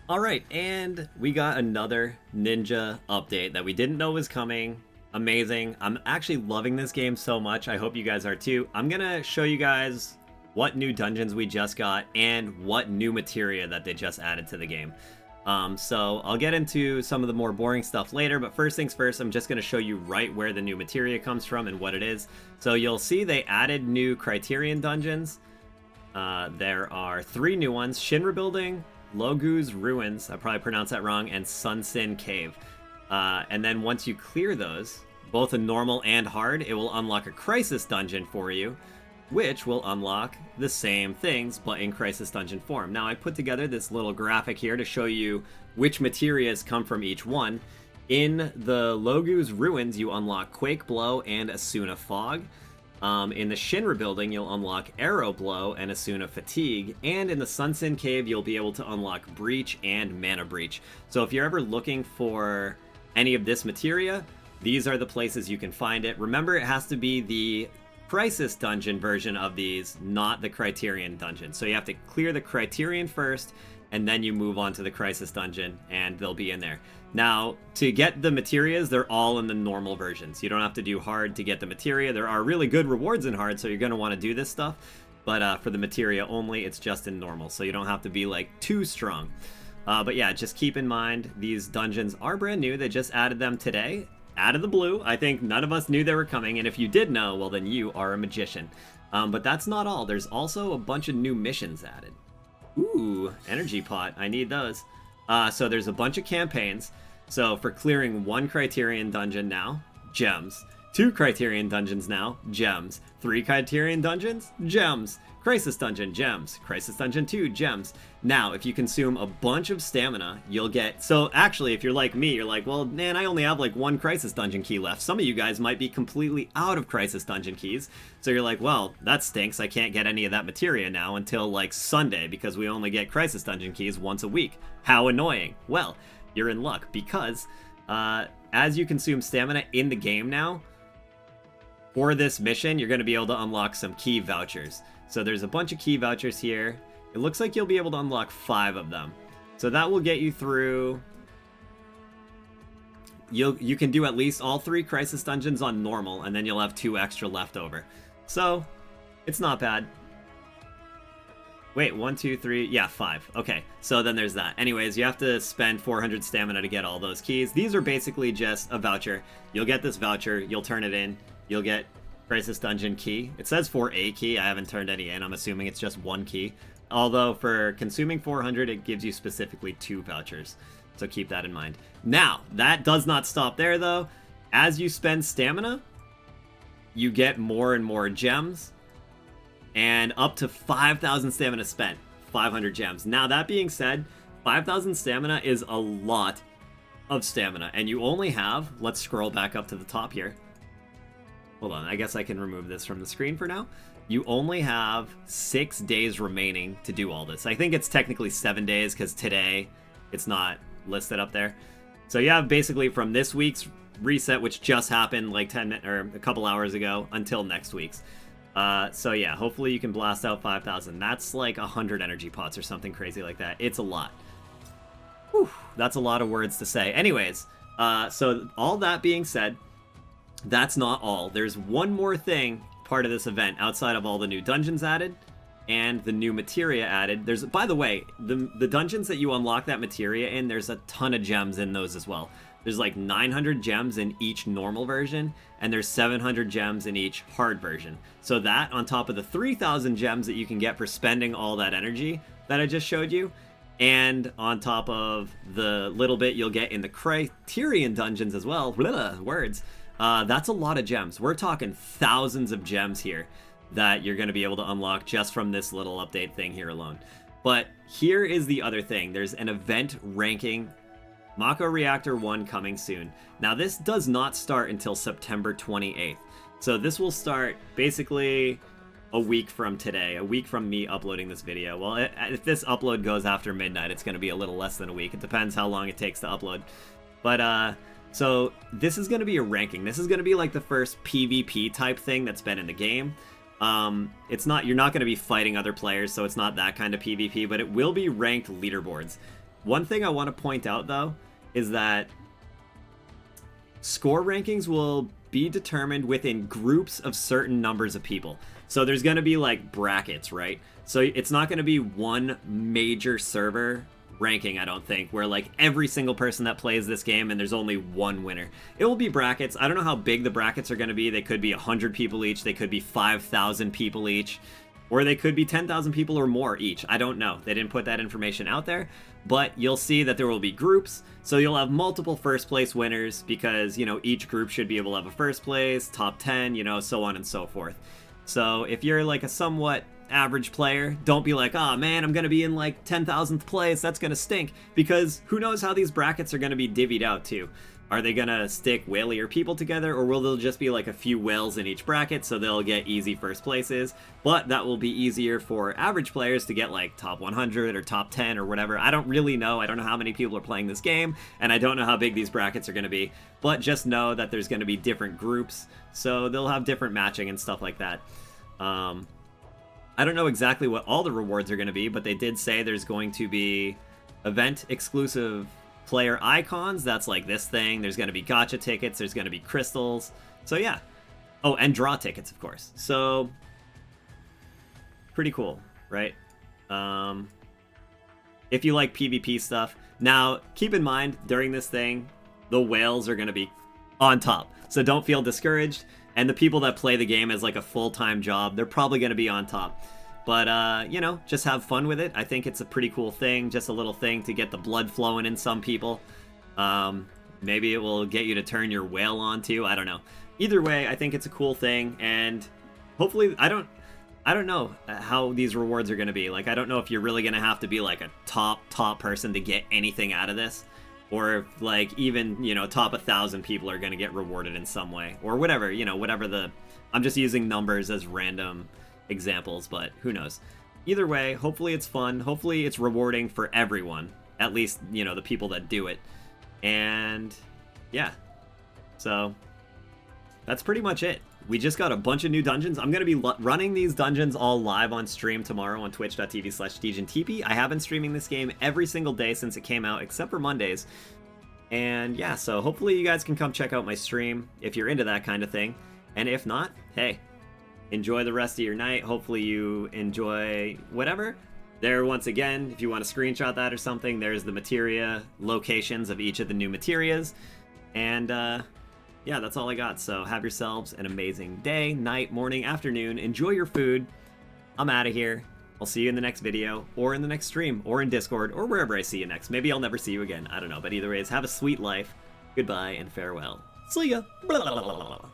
Alright, and we got another Ninja update that we didn't know was coming. Amazing. I'm actually loving this game so much. I hope you guys are too. I'm gonna show you guys what new dungeons we just got and what new materia that they just added to the game. So I'll get into some of the more boring stuff later, but first things first, I'm just going to show you right where the new materia comes from and what it is. So you'll see they added new Criterion dungeons. There are 3 new ones: Shinra Building, Logu's Ruins, I probably pronounced that wrong, and Sun Sin Cave. And then once you clear those, both in normal and hard, it will unlock a Crisis dungeon for you, which will unlock the same things, but in Crisis Dungeon form. Now, I put together this little graphic here to show you which materias come from each one. In the Logu's Ruins, you unlock Quake Blow and Asuna Fog. In the Shinra Building, you'll unlock Arrow Blow and Asuna Fatigue. And in the Sunsin Cave, you'll be able to unlock Breach and Mana Breach. So if you're ever looking for any of this materia, these are the places you can find it. Remember, it has to be the Crisis Dungeon version of these, not the Criterion Dungeon. So you have to clear the Criterion first, and then you move on to the Crisis Dungeon, and they'll be in there. Now, to get the materias, they're all in the normal versions. You don't have to do hard to get the materia. There are really good rewards in hard, so you're going to want to do this stuff. But for the materia only, it's just in normal, so you don't have to be, like, too strong. But yeah, just keep in mind, these dungeons are brand new. They just added them today, out of the blue. I think none of us knew they were coming, and if you did know, well, then you are a magician. But that's not all. There's also a bunch of new missions added. Ooh, energy pot. I need those. So there's a bunch of campaigns. So for clearing 1 Criterion dungeon now, gems. 2 Criterion dungeons now, gems. 3 Criterion dungeons, gems. Crisis Dungeon, gems. Crisis Dungeon 2, gems. Now, if you consume a bunch of stamina, you'll get... So, actually, if you're like me, you're like, well, man, I only have, like, 1 Crisis Dungeon key left. Some of you guys might be completely out of Crisis Dungeon keys. So you're like, well, that stinks. I can't get any of that materia now until, like, Sunday, because we only get Crisis Dungeon keys once a week. How annoying. Well, you're in luck, because as you consume stamina in the game now, for this mission, you're going to be able to unlock some key vouchers. So there's a bunch of key vouchers here. It looks like you'll be able to unlock 5 of them. So that will get you through... You can do at least all 3 Crisis Dungeons on normal, and then you'll have 2 extra left over. So, it's not bad. Wait, 1, 2, 3... Yeah, 5. Okay, so then there's that. Anyways, you have to spend 400 stamina to get all those keys. These are basically just a voucher. You'll get this voucher, you'll turn it in, you'll get Crisis Dungeon key. It says for a key. I haven't turned any in. I'm assuming it's just 1 key. Although for consuming 400, it gives you specifically 2 vouchers. So keep that in mind. Now, that does not stop there though. As you spend stamina, you get more and more gems. And up to 5,000 stamina spent. 500 gems. Now, that being said, 5,000 stamina is a lot of stamina. And you only have... Let's scroll back up to the top here. Hold on, I guess I can remove this from the screen for now. You only have 6 days remaining to do all this. I think it's technically 7 days, because today it's not listed up there. So you have basically from this week's reset, which just happened like a couple hours ago, until next week's. So yeah, hopefully you can blast out 5,000. That's like 100 energy pots or something crazy like that. It's a lot. Whew, that's a lot of words to say. Anyways, so all that being said, that's not all. There's one more thing part of this event outside of all the new dungeons added and the new materia added. There's, by the way, the dungeons that you unlock that materia in, there's a ton of gems in those as well. There's like 900 gems in each normal version, and there's 700 gems in each hard version. So that, on top of the 3,000 gems that you can get for spending all that energy that I just showed you, and on top of the little bit you'll get in the Criterion dungeons as well, words, that's a lot of gems. We're talking thousands of gems here that you're going to be able to unlock just from this little update thing here alone. But here is the other thing. There's an event ranking Mako Reactor 1 coming soon. Now, this does not start until September 28th. So this will start basically a week from today, a week from me uploading this video. Well, if this upload goes after midnight, it's going to be a little less than a week. It depends how long it takes to upload. But, so this is going to be a ranking. This is going to be like the first PvP type thing that's been in the game. It's not, you're not going to be fighting other players, so it's not that kind of PvP, but it will be ranked leaderboards. One thing I want to point out, though, is that score rankings will be determined within groups of certain numbers of people. So there's going to be like brackets, right? So it's not going to be one major server ranking, I don't think, where like every single person that plays this game and there's only one winner. It will be brackets. I don't know how big the brackets are going to be. They could be 100 people each. They could be 5,000 people each. Or they could be 10,000 people or more each. I don't know. They didn't put that information out there. But you'll see that there will be groups. So you'll have multiple first place winners because, you know, each group should be able to have a first place, top 10, you know, so on and so forth. So if you're like a somewhat average player, don't be like, oh man, I'm going to be in like 10,000th place. That's going to stink. Because who knows how these brackets are going to be divvied out too. Are they going to stick whalier people together, or will there just be like a few whales in each bracket so they'll get easy first places? But that will be easier for average players to get like top 100 or top 10 or whatever. I don't really know. I don't know how many people are playing this game, and I don't know how big these brackets are going to be. But just know that there's going to be different groups, so they'll have different matching and stuff like that. I don't know exactly what all the rewards are going to be, but they did say there's going to be event-exclusive player icons. That's like this thing. There's going to be gacha tickets. There's going to be crystals. So yeah. Oh, and draw tickets, of course. So pretty cool, right? If you like PvP stuff. Now, keep in mind, during this thing, the whales are going to be on top. So don't feel discouraged. And the people that play the game as like a full-time job, they're probably going to be on top. But, you know, just have fun with it. I think it's a pretty cool thing, just a little thing to get the blood flowing in some people. Maybe it will get you to turn your whale on too. I don't know. Either way, I think it's a cool thing, and hopefully, I don't know how these rewards are going to be. Like, I don't know if you're really going to have to be like a top person to get anything out of this. Or if, like, even, you know, top 1,000 people are going to get rewarded in some way. Or whatever, you know, whatever the... I'm just using numbers as random examples, but who knows. Either way, hopefully it's fun. Hopefully it's rewarding for everyone. At least, you know, the people that do it. And, yeah. So, that's pretty much it. We just got a bunch of new dungeons. I'm going to be running these dungeons all live on stream tomorrow on twitch.tv/DegenTP. I have been streaming this game every single day since it came out, except for Mondays. And yeah, so hopefully you guys can come check out my stream if you're into that kind of thing. And if not, hey, enjoy the rest of your night. Hopefully you enjoy whatever. There, once again, if you want to screenshot that or something, there's the materia locations of each of the new materias. And, yeah, that's all I got. So have yourselves an amazing day, night, morning, afternoon. Enjoy your food. I'm out of here. I'll see you in the next video, or in the next stream, or in Discord, or wherever I see you next. Maybe I'll never see you again. I don't know. But either way, have a sweet life. Goodbye and farewell. See ya. Blah, blah, blah, blah, blah.